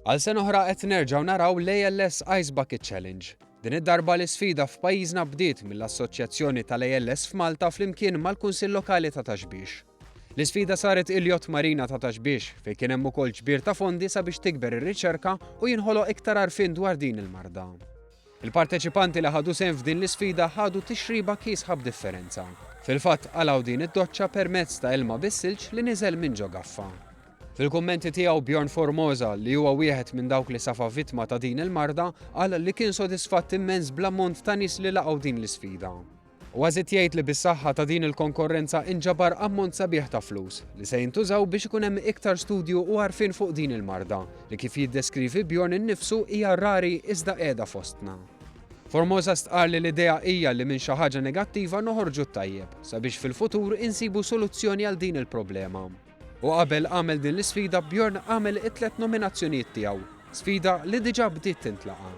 Għal sena oħra qed nerġgħu naraw l-ALS Ice Bucket Challenge. Din id-darba l-isfida f'pajjiżna bdiet mill-Assoċjazzjoni tal-ALS f'Malta flimkien mal-Kunsill Lokali ta' Taxbix. L-isfida saret il-Jott Marina ta' Taxbix fejn kien hemm ukoll ġbir ta' fondi sabiex tikber ir-riċerka u jinħoloq iktar għarfien dwar din il-marda. Il-parteċipanti li ħadu sehem f'din l-isfida ħadu tixriba kiesħab differenza. Fil-fatt għalaw din id-doċċa permezz ta' ilma bis-silġ li niżel minn ġo gaffa. Fil-kummenti tiegħu Bjorn Formosa li huwa wieħed minn dawk li safa vittma ta' din il-marda qal li kien sodisfatt immens bl-ammont ta' nies li laqgħu din l-isfida. U għażiet jgħid li bis-saħħa ta' din il-konkurrenza inġabar ammont sabiħ ta' flus li se jintużaw biex ikun hemm iktar studju u għarfien fuq din il-marda li kif jiddeskrivi Bjorn innifsu hija rari iżda qiegħda fostna. Formosa stqar li l-idea hija li minn xi ħaġa negattiva noħorġu tajjeb sabiex fil-futur insibu soluzzjoni għal din il-problema. U qabel għamel din l-isfida Bjorn għamel it-tlet nominazzjonijiet tiegħu, sfida li diġà bdiet tintlaqa'.